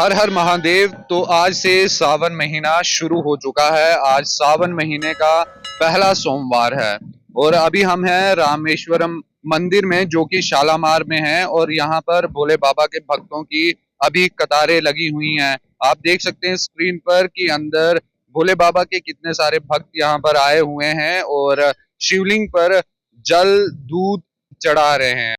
हर हर महादेव। तो आज से सावन महीना शुरू हो चुका है। आज सावन महीने का पहला सोमवार है और अभी हम हैं रामेश्वरम मंदिर में, जो कि शालामार में है। और यहाँ पर भोले बाबा के भक्तों की अभी कतारें लगी हुई हैं। आप देख सकते हैं स्क्रीन पर कि अंदर भोले बाबा के कितने सारे भक्त यहाँ पर आए हुए हैं और शिवलिंग पर जल दूध चढ़ा रहे हैं।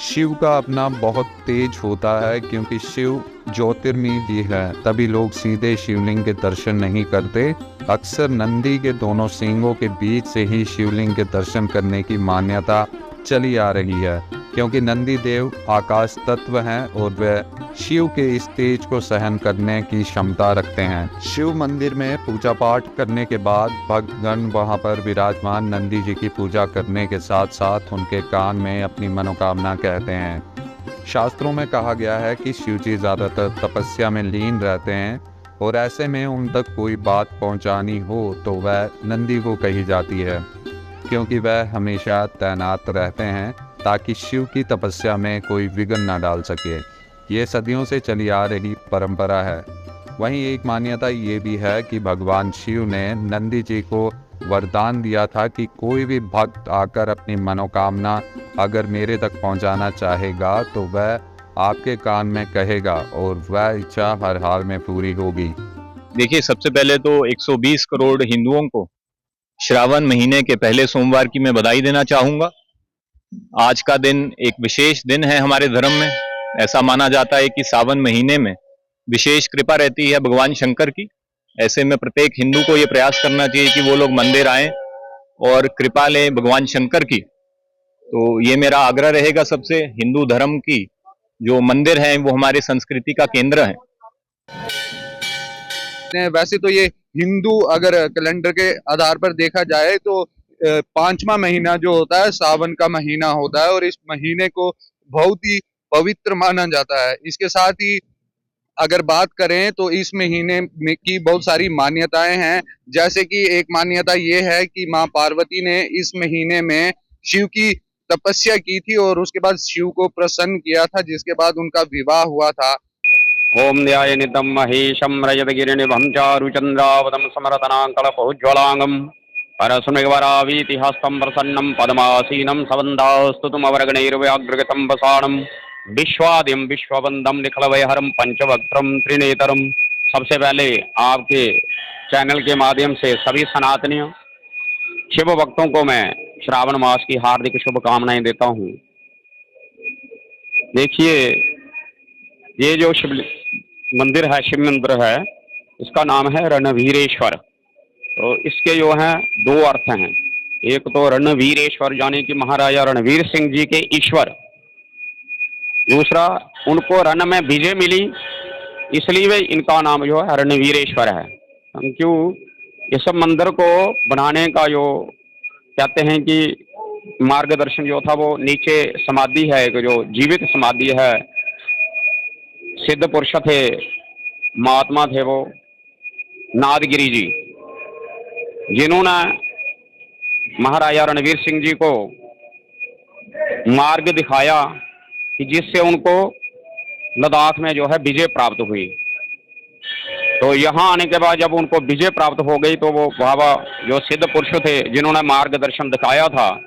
शिव का अपना बहुत तेज होता है, क्योंकि शिव ज्योतिर्मयी है, तभी लोग सीधे शिवलिंग के दर्शन नहीं करते। अक्सर नंदी के दोनों सींगों के बीच से ही शिवलिंग के दर्शन करने की मान्यता चली आ रही है, क्योंकि नंदी देव आकाश तत्व हैं और वे शिव के इस तेज को सहन करने की क्षमता रखते हैं। शिव मंदिर में पूजा पाठ करने के बाद भक्तगण वहां पर विराजमान नंदी जी की पूजा करने के साथ साथ उनके कान में अपनी मनोकामना कहते हैं। शास्त्रों में कहा गया है कि शिव जी ज़्यादातर तपस्या में लीन रहते हैं और ऐसे में उन तक कोई बात पहुंचानी हो तो वह नंदी को कही जाती है, क्योंकि वह हमेशा तैनात रहते हैं ताकि शिव की तपस्या में कोई विघ्न न डाल सके। ये सदियों से चली आ रही परंपरा है। वहीं एक मान्यता ये भी है कि भगवान शिव ने नंदी जी को वरदान दिया था कि कोई भी भक्त आकर अपनी मनोकामना अगर मेरे तक पहुंचाना चाहेगा तो वह आपके कान में कहेगा और वह इच्छा हर हाल में पूरी होगी। देखिए, सबसे पहले तो 120 करोड़ हिंदुओं को श्रावण महीने के पहले सोमवार की मैं बधाई देना चाहूंगा। आज का दिन एक विशेष दिन है हमारे धर्म में। ऐसा माना जाता है कि सावन महीने में विशेष कृपा रहती है भगवान शंकर की। ऐसे में प्रत्येक हिंदू को ये प्रयास करना चाहिए कि वो लोग मंदिर आएं और कृपा लें भगवान शंकर की। तो ये मेरा आग्रह रहेगा सबसे। हिंदू धर्म की जो मंदिर है वो हमारी संस्कृति का केंद्र है। वैसे तो ये हिंदू अगर कैलेंडर के आधार पर देखा जाए तो पांचवा महीना जो होता है सावन का महीना होता है और इस महीने को बहुत ही पवित्र माना जाता है। इसके साथ ही अगर बात करें तो इस महीने में की बहुत सारी मान्यताएं हैं। जैसे कि एक मान्यता ये है कि माँ पार्वती ने इस महीने में शिव की तपस्या की थी और उसके बाद शिव को प्रसन्न किया था, जिसके बाद उनका विवाह हुआ था। ओम न्यायनितं महेशं रजतगिरिनिभं चारुचन्द्रावतं समरतनाङ्कलपोज्ज्वलाङ्गं परस्मैवरावीतिहस्तं प्रसन्नं पद्मासीनं सवन्दास्तुतमवरगणैर्व्याघ्रगतं वसानं विश्वादिं विश्ववन्दं निखलवैहरं पंचवक्त्रं त्रिनेत्रं। सबसे पहले आपके चैनल के माध्यम से सभी सनातनियों शिव भक्तों को मैं श्रावण मास की हार्दिक शुभकामनाएं देता हूँ। देखिए, ये जो शिव मंदिर है, शिव मंदिर है, इसका नाम है रणवीरेश्वर। तो इसके जो हैं दो अर्थ हैं। एक तो रणवीरेश्वर यानी कि महाराजा रणवीर सिंह जी के ईश्वर, दूसरा उनको रण में विजय मिली इसलिए वे इनका नाम जो है रणवीरेश्वर है। क्यों इस मंदिर को बनाने का जो कहते हैं कि मार्गदर्शन जो था वो नीचे समाधि है, एक जो जीवित समाधि है, सिद्ध पुरुष थे, महात्मा थे वो नादगिरी जी, जिन्होंने महाराजा रणवीर सिंह जी को मार्ग दिखाया कि जिससे उनको लद्दाख में जो है विजय प्राप्त हुई। तो यहाँ आने के बाद जब उनको विजय प्राप्त हो गई तो वो बाबा जो सिद्ध पुरुष थे जिन्होंने मार्गदर्शन दिखाया था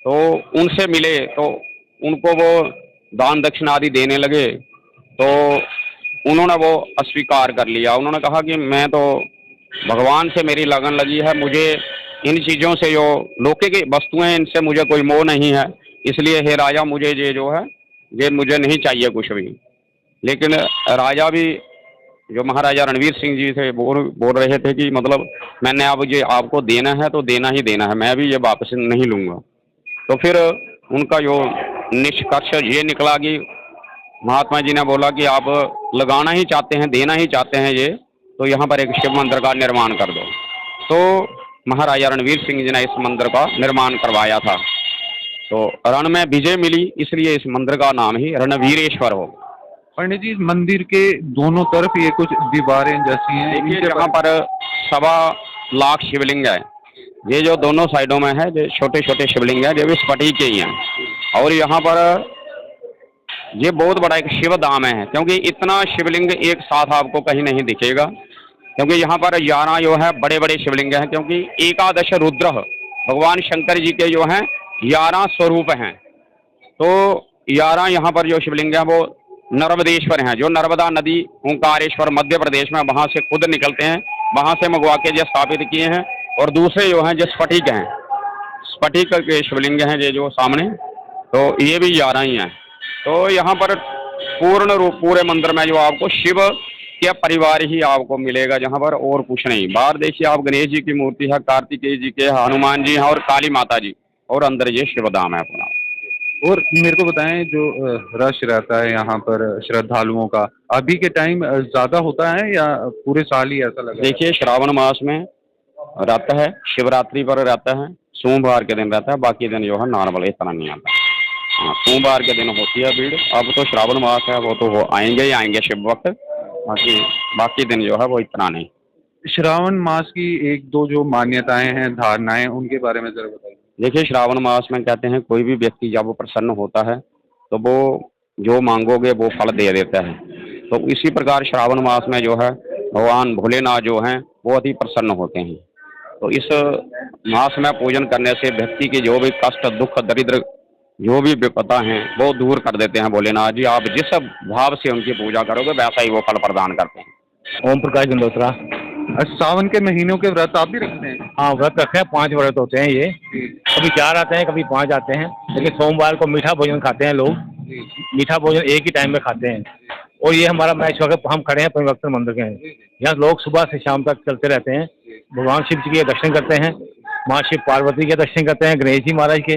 तो उनसे मिले, तो उनको वो दान दक्षिणा आदि देने लगे। तो उन्होंने वो अस्वीकार कर लिया। उन्होंने कहा कि मैं तो भगवान से मेरी लगन लगी है, मुझे इन चीज़ों से जो लौकिक वस्तुएं इनसे मुझे कोई मोह नहीं है, इसलिए हे राजा मुझे ये जो है ये मुझे नहीं चाहिए कुछ भी। लेकिन राजा भी जो महाराजा रणवीर सिंह जी थे बोल रहे थे कि मतलब मैंने अब ये आपको देना है तो देना ही देना है, मैं भी ये वापस नहीं लूंगा। तो फिर उनका जो निष्कर्ष ये निकला कि महात्मा जी ने बोला कि आप लगाना ही चाहते हैं, देना ही चाहते हैं ये, तो यहाँ पर एक शिव मंदिर का निर्माण कर दो। तो महाराजा रणवीर सिंह जी ने इस मंदिर का निर्माण करवाया था। तो रण में विजय मिली, इसलिए इस मंदिर का नाम ही रणवीरेश्वर हो। पंडित जी, मंदिर के दोनों तरफ ये कुछ दीवारें जैसी हैं, देखिए इनके यहाँ पर 1.25 शिवलिंग है। ये जो दोनों साइडों में है, जो छोटे छोटे शिवलिंग है, जो भी स्फटिक के ही हैं। और यहाँ पर ये बहुत बड़ा एक शिव धाम है, क्योंकि इतना शिवलिंग एक साथ आपको कहीं नहीं दिखेगा। क्योंकि यहाँ पर 11 जो है बड़े बड़े शिवलिंग हैं, क्योंकि एकादश रुद्र भगवान शंकर जी के जो हैं 11 स्वरूप हैं। तो 11 यहाँ पर जो शिवलिंग है वो नर्मदेश्वर हैं, जो नर्मदा नदी ओंकारेश्वर मध्य प्रदेश में वहां से खुद निकलते हैं, वहां से मंगवा के जो स्थापित किए हैं। और दूसरे जो हैं जो स्फटिक हैं, स्फटिक के शिवलिंग हैं ये जो सामने, तो ये भी 11 ही हैं। तो यहाँ पर पूर्ण रूप पूरे मंदिर में जो आपको शिव के परिवार ही आपको मिलेगा, जहाँ पर और कुछ नहीं। बाहर देखिए आप गणेश जी की मूर्ति है, कार्तिकेय जी के, हनुमान जी हैं और काली माता जी, और अंदर ये शिवधाम है अपना। और मेरे को बताएं, जो रश रहता है यहाँ पर श्रद्धालुओं का, अभी के टाइम ज्यादा होता है या पूरे साल ही ऐसा लगा? देखिए श्रावण मास में रहता है, शिवरात्रि पर रहता है, सोमवार के दिन रहता है, बाकी दिन जो है नॉर्मल इतना नहीं आता। हाँ, सोमवार के दिन होती है भीड़। अब तो श्रावण मास है, वो तो वो आएंगे ही आएंगे शिव वक्त, बाकी दिन जो है वो इतना नहीं। श्रावण मास की एक दो जो मान्यताएं हैं, धारणाएं, उनके बारे में जरा बताइए। देखिए श्रावण मास में कहते हैं कोई भी व्यक्ति जब वो प्रसन्न होता है तो वो जो मांगोगे वो फल दे देता है। तो इसी प्रकार श्रावण मास में जो है भगवान भोलेनाथ जो हैं वो अति प्रसन्न होते हैं। तो इस मास में पूजन करने से व्यक्ति के जो भी कष्ट दुख दरिद्र जो भी विपदा हैं वो दूर कर देते हैं भोलेनाथ जी। आप जिस भाव से उनकी पूजा करोगे वैसा ही वो फल प्रदान करते हैं। ओम प्रकाश गंडोत्रा। सावन के महीनों के व्रत आप भी रखते हैं? हाँ, व्रत रखे हैं, 5 व्रत होते हैं ये। कभी 4 आते हैं, कभी 5 आते हैं। लेकिन सोमवार को मीठा भोजन खाते हैं लोग, मीठा भोजन एक ही टाइम में खाते हैं। और ये हमारा मैच वक्त हम खड़े हैं परिवर्तन मंदिर के हैं, यहाँ लोग सुबह से शाम तक चलते रहते हैं। भगवान शिव जी के दर्शन करते हैं, माँ शिव पार्वती के दर्शन करते हैं, गणेश जी महाराज के।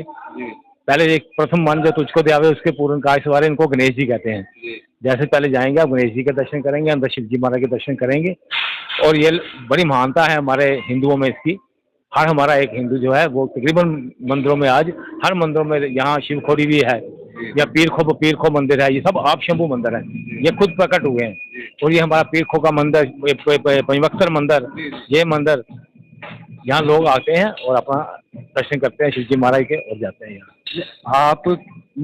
पहले एक प्रथम मन जो तुझको द्यावे उसके पूर्ण काज सवारे, इनको गणेश जी कहते हैं। जैसे पहले जाएंगे आप गणेश जी के दर्शन करेंगे, अंदर शिव जी महाराज के दर्शन करेंगे। और ये बड़ी महानता है हमारे हिंदुओं में इसकी। हर हमारा एक हिंदू जो है वो तकरीबन मंदिरों में आज हर मंदिरों में, यहाँ शिव खोड़ी भी है या पीर खो मंदिर है, ये सब आप शंभू मंदिर है, ये खुद प्रकट हुए हैं। और ये हमारा पीर खो का मंदिर, पंचवक्सर मंदिर, ये मंदिर यहाँ लोग आते हैं और अपना दर्शन करते हैं शिव जी महाराज के और जाते हैं। यहाँ आप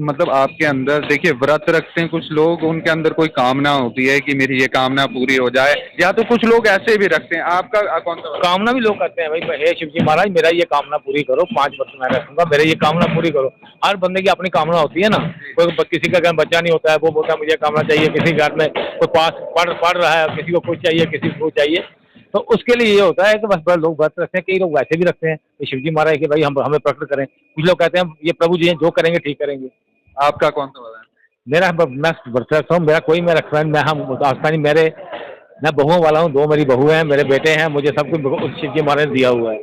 मतलब आपके अंदर देखिए व्रत रखते हैं कुछ लोग, उनके अंदर कोई कामना होती है कि मेरी ये कामना पूरी हो जाए, या तो कुछ लोग ऐसे भी रखते हैं। आपका कौन सा? कामना भी लोग करते हैं, भाई हे शिव जी महाराज मेरा ये कामना पूरी करो, 5 वर्ष मैं रखूंगा, मेरे ये कामना पूरी करो। हर बंदे की अपनी कामना होती है ना। कोई किसी का घर बच्चा नहीं होता है, वो बोलता है मुझे कामना चाहिए। किसी घर में कोई पास पढ़ रहा है, किसी को कुछ चाहिए, किसी को कुछ चाहिए। तो उसके लिए ये होता है कि बस लोग व्रत रखते हैं। कई लोग वैसे भी रखते हैं कि शिव जी महाराज के भाई हम हमें प्रकट करें। कुछ लोग कहते हैं ये प्रभु जी हैं, जो करेंगे ठीक करेंगे। आपका कौन सा वाला है? मैं व्रत रखता हूँ, मेरा कोई मैं रखता हूँ, मैं हम आस्थानी मैं बहुओं वाला हूँ, 2 मेरी बहू हैं, मेरे बेटे हैं, मुझे सब कुछ शिव जी महाराज ने दिया हुआ है।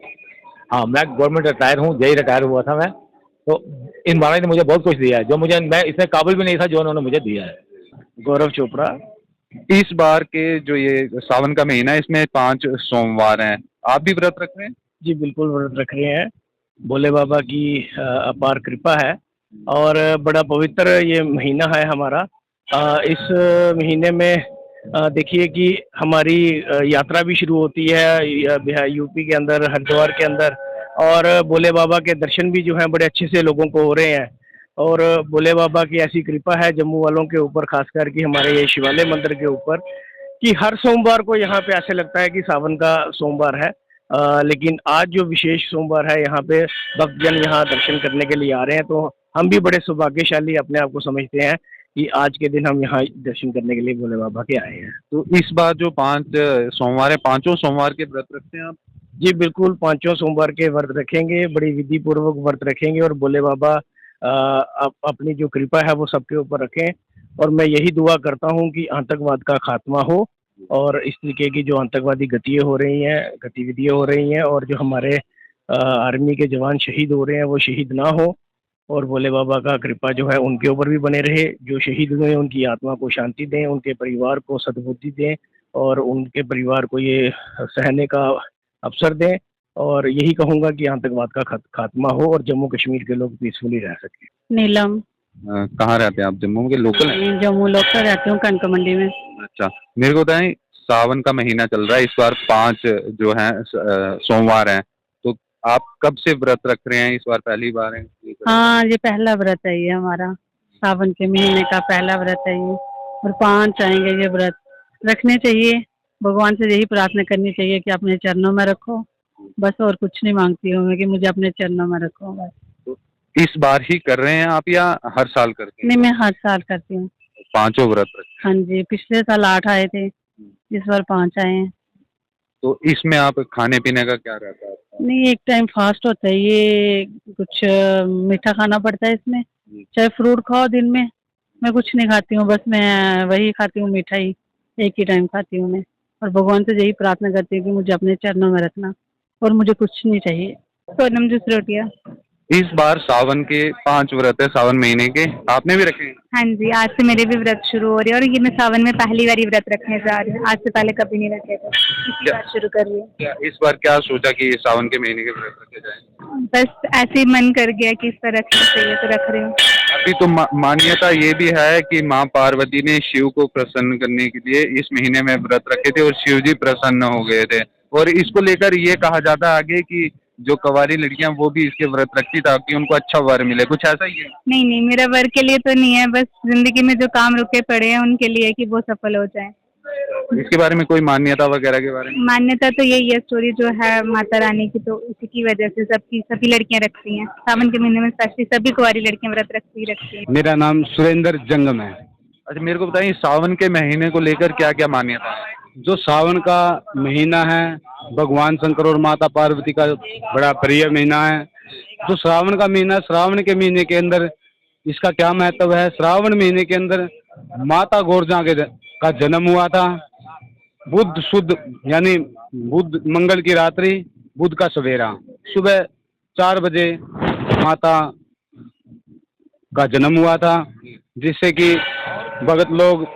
हाँ, मैं गवर्नमेंट रिटायर हूँ, जेई रिटायर हुआ था मैं। तो इन महाराज ने मुझे बहुत कुछ दिया है, जो मुझे मैं इतने काबिल भी नहीं था जो उन्होंने मुझे दिया है। गौरव चोपड़ा। इस बार के जो ये सावन का महीना है, इसमें 5 सोमवार हैं, आप भी व्रत रख रहे हैं? जी बिल्कुल व्रत रख रहे हैं। भोले बाबा की अपार कृपा है और बड़ा पवित्र ये महीना है हमारा। इस महीने में देखिए कि हमारी यात्रा भी शुरू होती है यूपी के अंदर, हरिद्वार के अंदर, और भोले बाबा के दर्शन भी जो हैं बड़े अच्छे से लोगों को हो रहे हैं। और भोले बाबा की ऐसी कृपा है जम्मू वालों के ऊपर, खासकर कि हमारे ये शिवालय मंदिर के ऊपर, कि हर सोमवार को यहाँ पे ऐसे लगता है कि सावन का सोमवार है। लेकिन आज जो विशेष सोमवार है, यहाँ पे भक्तजन यहाँ दर्शन करने के लिए आ रहे हैं। तो हम भी बड़े सौभाग्यशाली अपने आप को समझते हैं कि आज के दिन हम यहाँ दर्शन करने के लिए भोले बाबा के आए हैं। तो इस बार जो 5 सोमवार है, 5 सोमवार के व्रत रखते हैं आप? जी बिल्कुल, 5 सोमवार के व्रत रखेंगे, बड़ी विधि पूर्वक व्रत रखेंगे और भोले बाबा अपनी जो कृपा है वो सबके ऊपर रखें। और मैं यही दुआ करता हूँ कि आतंकवाद का खात्मा हो और इस तरीके की जो आतंकवादी गतिविधियां हो रही हैं और जो हमारे आर्मी के जवान शहीद हो रहे हैं वो शहीद ना हो, और भोले बाबा का कृपा जो है उनके ऊपर भी बने रहे। जो शहीद हुए उनकी आत्मा को शांति दें, उनके परिवार को सद्बुद्धि दें और उनके परिवार को ये सहने का अवसर दें। और यही कहूंगा कि आतंकवाद का खात्मा हो और जम्मू कश्मीर के लोग पीसफुली रह सकें। नीलम। कहाँ रहते हैं आप? जम्मू के लोकल हैं? जम्मू लोकल रहती हूँ, कनक मंडी में। अच्छा, मेरे को बताएं, सावन का महीना चल रहा है, इस बार 5 जो है सोमवार हैं, तो आप कब से व्रत रख रहे हैं? इस बार पहली बार है? हाँ, ये पहला व्रत है, ये हमारा सावन के महीने का पहला व्रत है ये, और 5 आएंगे। ये व्रत रखने चाहिए, भगवान से यही प्रार्थना करनी चाहिए कि अपने चरणों में रखो, बस। और कुछ नहीं मांगती हूँ मैं कि मुझे अपने चरणों में रखो, बस। इस बार ही कर रहे हैं आप या हर साल करते हैं? नहीं, मैं हर साल करती हूँ। 5 व्रत रखते हाँ जी, पिछले साल 8 आए थे, इस बार 5 आए हैं। तो इसमें आप खाने पीने का क्या रहता है आपका? नहीं, एक टाइम फास्ट होता है, ये कुछ मीठा खाना पड़ता है इसमें, चाहे फ्रूट खाओ दिन में। मैं कुछ नहीं खाती हूँ, बस मैं वही खाती हूँ, मीठा ही एक ही टाइम खाती हूँ मैं। और भगवान से यही प्रार्थना करती हूँ कि मुझे अपने चरणों में रखना, और मुझे कुछ नहीं चाहिए। सोनम जूस रोटियाँ। इस बार सावन के 5 व्रत है, सावन महीने के, आपने भी रखे हैं? हाँ जी, आज से मेरे भी व्रत शुरू हो रहे हैं और ये मैं सावन में पहली बार व्रत रखने जा रही हूँ। आज से पहले कभी नहीं रखे थे, इसी बार शुरू कर रही हूँ। क्या इस बार क्या सोचा कि सावन के महीने के व्रत रखे जाएं? बस ऐसे ही मन कर गया कि इस पर रखना चाहिए तो रख रही हूँ। अभी तो मान्यता ये भी है कि माँ पार्वती ने शिव को प्रसन्न करने के लिए इस महीने में व्रत रखे थे और शिव जी प्रसन्न हो गए थे, और इसको लेकर ये कहा जाता है आगे कि जो कवारी लड़कियां वो भी इसके व्रत रखती ताकि उनको अच्छा वर मिले, कुछ ऐसा ही है? नहीं नहीं, मेरा वर के लिए तो नहीं है, बस जिंदगी में जो काम रुके पड़े हैं उनके लिए कि वो सफल हो जाए। इसके बारे में कोई मान्यता वगैरह के बारे में? मान्यता तो यही है, स्टोरी जो है माता रानी की, तो इसी की वजह से सभी लड़कियां रखती हैं सावन के महीने में, स्पेशली सभी कुंवारी लड़कियां व्रत रखती हैं। मेरा नाम सुरेंद्र जंगम है। अच्छा, मेरे को बताइए सावन के महीने को लेकर क्या क्या मान्यता है? जो सावन का महीना है भगवान शंकर और माता पार्वती का बड़ा प्रिय महीना है। जो श्रावण का महीना, श्रावण के महीने के अंदर इसका क्या महत्व है? श्रावण महीने के अंदर माता गोरजा का जन्म हुआ था। बुध शुद्ध यानी बुध मंगल की रात्रि, बुध का सवेरा, सुबह 4 बजे माता का जन्म हुआ था, जिससे कि भगत लोग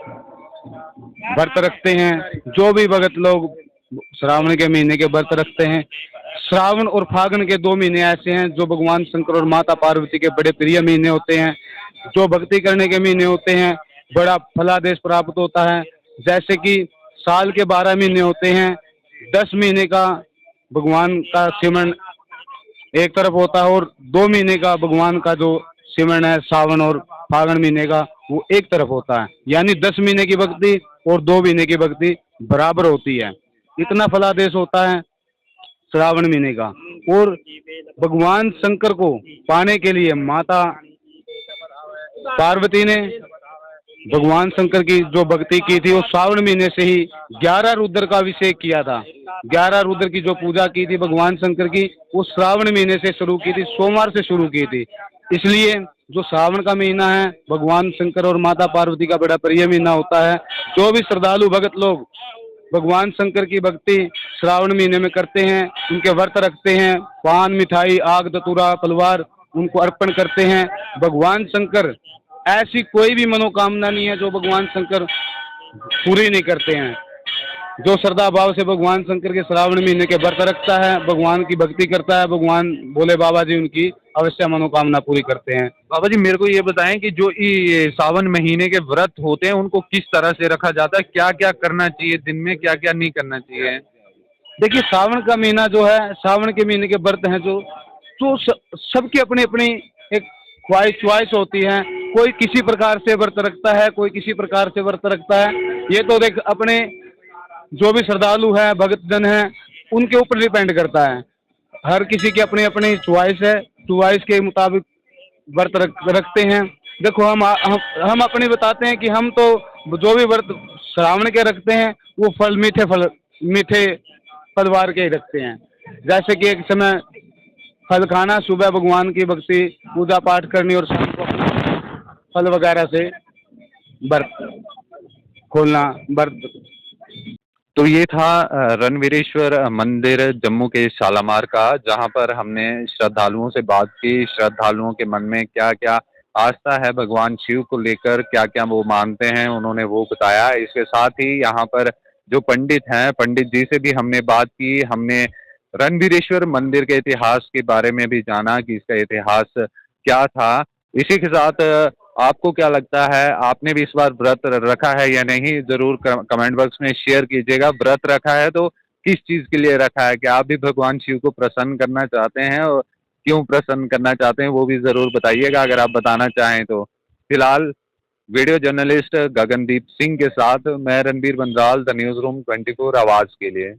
व्रत रखते हैं। जो भी भगत लोग श्रावण के महीने के व्रत रखते हैं, श्रावण और फागुन के 2 महीने ऐसे हैं जो भगवान शंकर और माता पार्वती के बड़े प्रिय महीने होते हैं, जो भक्ति करने के महीने होते हैं, बड़ा फलादेश प्राप्त होता है। जैसे कि साल के 12 महीने होते हैं, 10 महीने का भगवान का सिमरन एक तरफ होता है और 2 महीने का भगवान का जो सिमरन है सावन और फागुन महीने का, वो एक तरफ होता है। यानी 10 महीने की भक्ति और 2 महीने की भक्ति बराबर होती है। इतना फलादेश होता है श्रावण महीने का। और भगवान शंकर को पाने के लिए माता पार्वती ने भगवान शंकर की जो भक्ति की थी वो श्रावण महीने से ही 11 रुद्र का अभिषेक किया था। 11 रुद्र की जो पूजा की थी भगवान शंकर की, वो श्रावण महीने से शुरू की थी, सोमवार से शुरू की थी। इसलिए जो श्रावण का महीना है भगवान शंकर और माता पार्वती का बड़ा प्रिय महीना होता है। जो भी श्रद्धालु भगत लोग भगवान शंकर की भक्ति श्रावण महीने में करते हैं, उनके व्रत रखते हैं, पान मिठाई आग धतूरा तलवार उनको अर्पण करते हैं। भगवान शंकर, ऐसी कोई भी मनोकामना नहीं है जो भगवान शंकर पूरी नहीं करते हैं। जो श्रद्धा भाव से भगवान शंकर के श्रावण महीने के व्रत रखता है, भगवान की भक्ति करता है, भगवान भोले बाबा जी उनकी अवश्य मनोकामना पूरी करते हैं। बाबा जी, मेरे को ये बताएं कि जो ये सावन महीने के व्रत होते हैं उनको किस तरह से रखा जाता है, क्या क्या करना चाहिए दिन में, क्या क्या नहीं करना चाहिए? देखिए, सावन का महीना जो है, सावन के महीने के व्रत हैं जो सबकी अपनी अपनी एक च्वाइस होती है। कोई किसी प्रकार से व्रत रखता है, कोई किसी प्रकार से व्रत रखता है। ये तो देख अपने जो भी श्रद्धालु है, भगत जन है, उनके ऊपर डिपेंड करता है। हर किसी की अपनी अपनी च्वाइस है, च्वाइस के मुताबिक व्रत रखते हैं। देखो, हम अपने बताते हैं कि हम तो जो भी व्रत श्रावण के रखते हैं वो मीठे फलवार के रखते हैं। जैसे कि एक समय फल खाना, सुबह भगवान की भक्ति पूजा पाठ करनी और शाम को फल वगैरह से व्रत खोलना, व्रत तो ये था रणवीरेश्वर मंदिर जम्मू के शालामार का, जहां पर हमने श्रद्धालुओं से बात की, श्रद्धालुओं के मन में क्या क्या आस्था है भगवान शिव को लेकर, क्या क्या वो मानते हैं, उन्होंने वो बताया। इसके साथ ही यहाँ पर जो पंडित हैं, पंडित जी से भी हमने बात की, हमने रणवीरेश्वर मंदिर के इतिहास के बारे में भी जाना कि इसका इतिहास क्या था। इसी के साथ आपको क्या लगता है, आपने भी इस बार व्रत रखा है या नहीं, जरूर कमेंट बॉक्स में शेयर कीजिएगा। व्रत रखा है तो किस चीज के लिए रखा है, क्या आप भी भगवान शिव को प्रसन्न करना चाहते हैं और क्यों प्रसन्न करना चाहते हैं वो भी जरूर बताइएगा अगर आप बताना चाहें तो। फिलहाल वीडियो जर्नलिस्ट गगनदीप सिंह के साथ मैं Ranbir Banjal, the news room 24 आवाज के लिए।